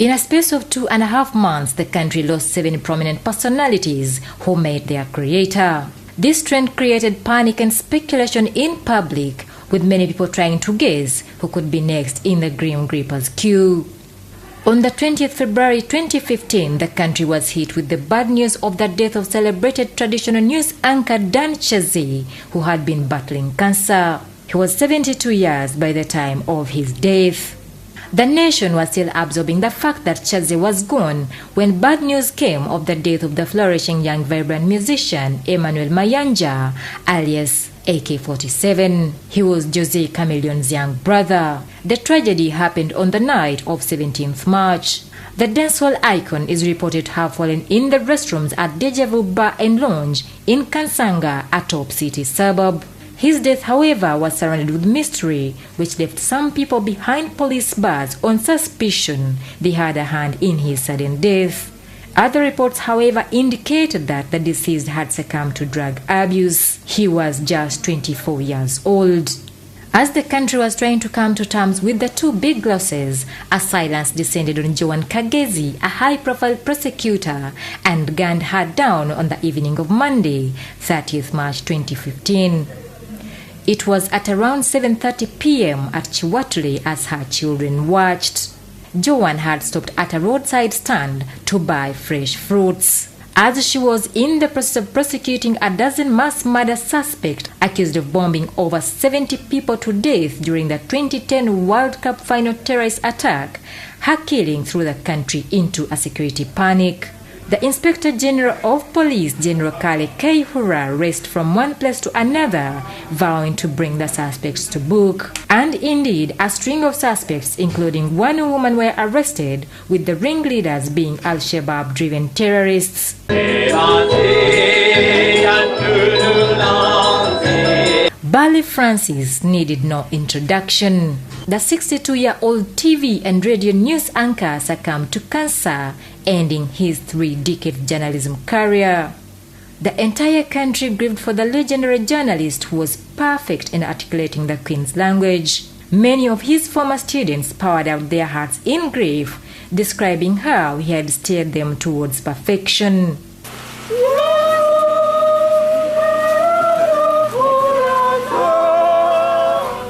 In a space of 2.5 months, the country lost 7 prominent personalities who met their creator. This trend created panic and speculation in public, with many people trying to guess who could be next in the Grim Reaper's queue. On the 20th February 2015, the country was hit with the bad news of the death of celebrated traditional news anchor Dan Kyazze, who had been battling cancer. He was 72 years by the time of his death. The nation was still absorbing the fact that Kyazze was gone when bad news came of the death of the flourishing young vibrant musician Emmanuel Mayanja, alias AK-47. He was Jose Chameleon's young brother. The tragedy happened on the night of 17th March. The dancehall icon is reported to have fallen in the restrooms at Deja Vu Bar and Lounge in Kansanga, a top city suburb. His death, however, was surrounded with mystery, which left some people behind police bars on suspicion they had a hand in his sudden death. Other reports, however, indicated that the deceased had succumbed to drug abuse. He was just 24 years old. As the country was trying to come to terms with the two big losses, a silence descended on Kagezi, a high-profile prosecutor, and gunned her down on the evening of Monday, 30th March 2015. It was at around 7:30 p.m. at Chiwatule as her children watched. Joan had stopped at a roadside stand to buy fresh fruits. As she was in the process of prosecuting a dozen mass murder suspects accused of bombing over 70 people to death during the 2010 World Cup final terrorist attack, her killing threw the country into a security panic. The Inspector General of Police, General Kale Kayihura, raced from one place to another, vowing to bring the suspects to book. And indeed, a string of suspects, including one woman, were arrested, with the ringleaders being Al-Shabaab-driven terrorists. Bbale Francis needed no introduction. The 62-year-old TV and radio news anchor succumbed to cancer, ending his 3-decade journalism career. The entire country grieved for the legendary journalist who was perfect in articulating the Queen's language. Many of his former students poured out their hearts in grief, describing how he had steered them towards perfection.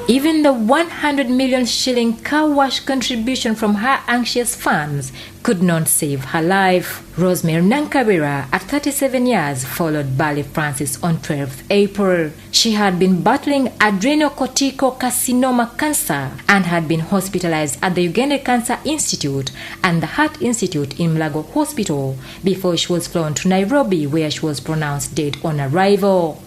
Even the 100 million shilling car wash contribution from her anxious fans could not save her life. Rosemary Nankabirwa, at 37 years, followed Bbale Francis on 12th April. She had been battling adrenocortical carcinoma cancer and had been hospitalized at the Uganda Cancer Institute and the Heart Institute in Mulago Hospital before she was flown to Nairobi, where she was pronounced dead on arrival.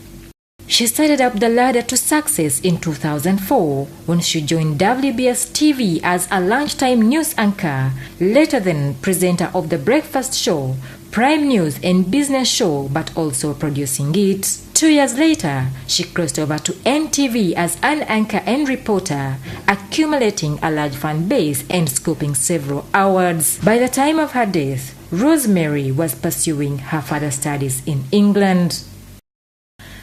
She started up the ladder to success in 2004 when she joined WBS TV as a lunchtime news anchor, later then presenter of the breakfast show, Prime News and Business Show, but also producing it. 2 years later, she crossed over to NTV as an anchor and reporter, accumulating a large fan base and scooping several awards. By the time of her death, Rosemary was pursuing her further studies in England.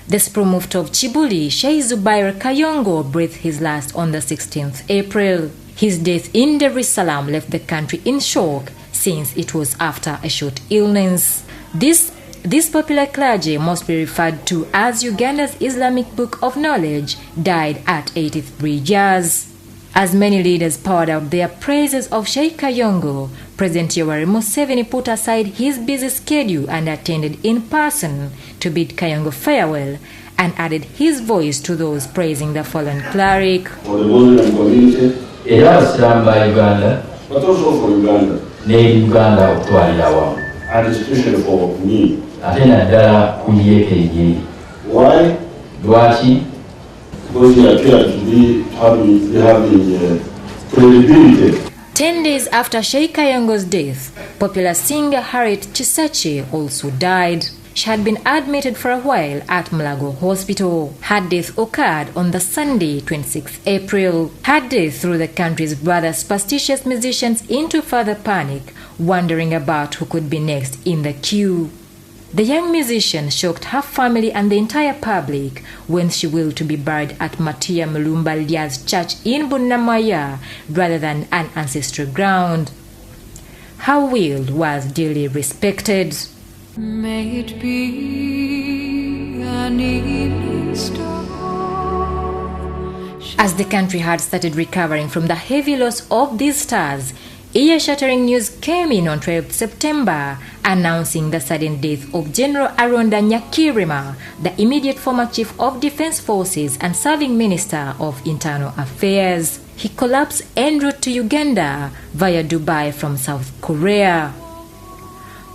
The Supreme Mufti of Kibuli, Sheik Zubair Kayongo, breathed his last on the 16th April. His death in Dar es Salaam left the country in shock, since it was after a short illness. This popular clergy, mostly referred to as Uganda's Islamic Book of Knowledge, died at 83 years. As many leaders poured out their praises of Sheik Kayongo, President Yoweri Museveni put aside his busy schedule and attended in person to bid Kayongo farewell, and added his voice to those praising the fallen cleric. For the Muslim community, but also for Uganda, and especially for me. Why? Because they appear to be having credibility. 10 days after Sheik Kayongo's death, popular singer Harriet Kisakye also died. She had been admitted for a while at Mulago Hospital. Her death occurred on the Sunday, 26 April. Her death threw the country's rather superstitious musicians into further panic, wondering about who could be next in the queue. The young musician shocked her family and the entire public when she willed to be buried at Matia Mulumba Lia's church in Bunamaya rather than an ancestral ground. her will was dearly respected. May it be an evening star. As the country had started recovering from the heavy loss of these stars, ear-shattering news came in on 12 September announcing the sudden death of General Aronda Nyakayirima, the immediate former Chief of Defense Forces and serving Minister of Internal Affairs. He collapsed en route to Uganda via Dubai from South Korea.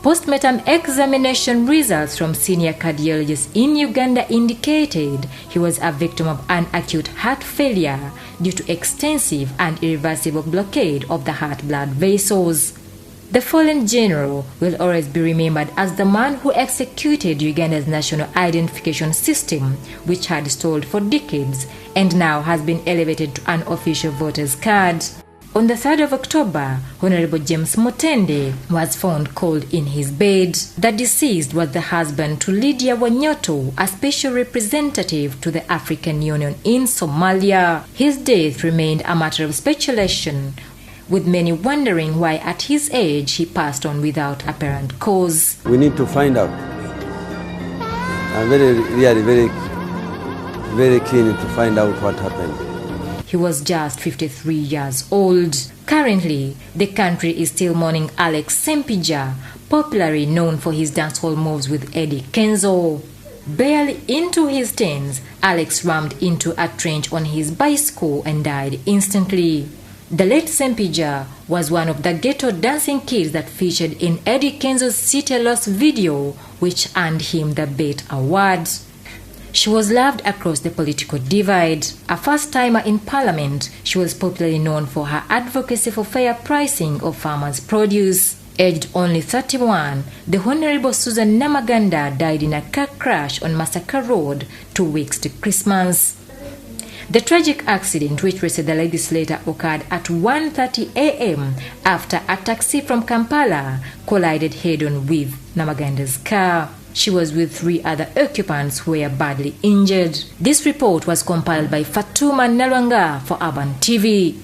Postmortem examination results from senior cardiologists in Uganda indicated he was a victim of an acute heart failure due to extensive and irreversible blockade of the heart blood vessels. The fallen general will always be remembered as the man who executed Uganda's national identification system, which had stalled for decades and now has been elevated to an official voter's card. On the 3rd of October, Honourable James Mutende was found cold in his bed. The deceased was the husband to Lydia Wanyoto, a special representative to the African Union in Somalia. His death remained a matter of speculation, with many wondering why at his age he passed on without apparent cause. We need to find out. I'm very keen to find out what happened. He was just 53 years old. Currently, the country is still mourning Alex Ssempijja, popularly known for his dancehall moves with Eddie Kenzo. Barely into his teens, Alex rammed into a trench on his bicycle and died instantly. The late Ssempijja was one of the ghetto dancing kids that featured in Eddie Kenzo's City Lost video, which earned him the BET Award. She was loved across the political divide. A first-timer in Parliament, she was popularly known for her advocacy for fair pricing of farmers' produce. Aged only 31, the Honourable Susan Namaganda died in a car crash on Massacre Road 2 weeks to Christmas. The tragic accident, which reached the legislator, occurred at 1:30 a.m. after a taxi from Kampala collided head-on with Namaganda's car. She was with 3 other occupants who were badly injured. This report was compiled by Fatuma Nalwanga for Urban TV.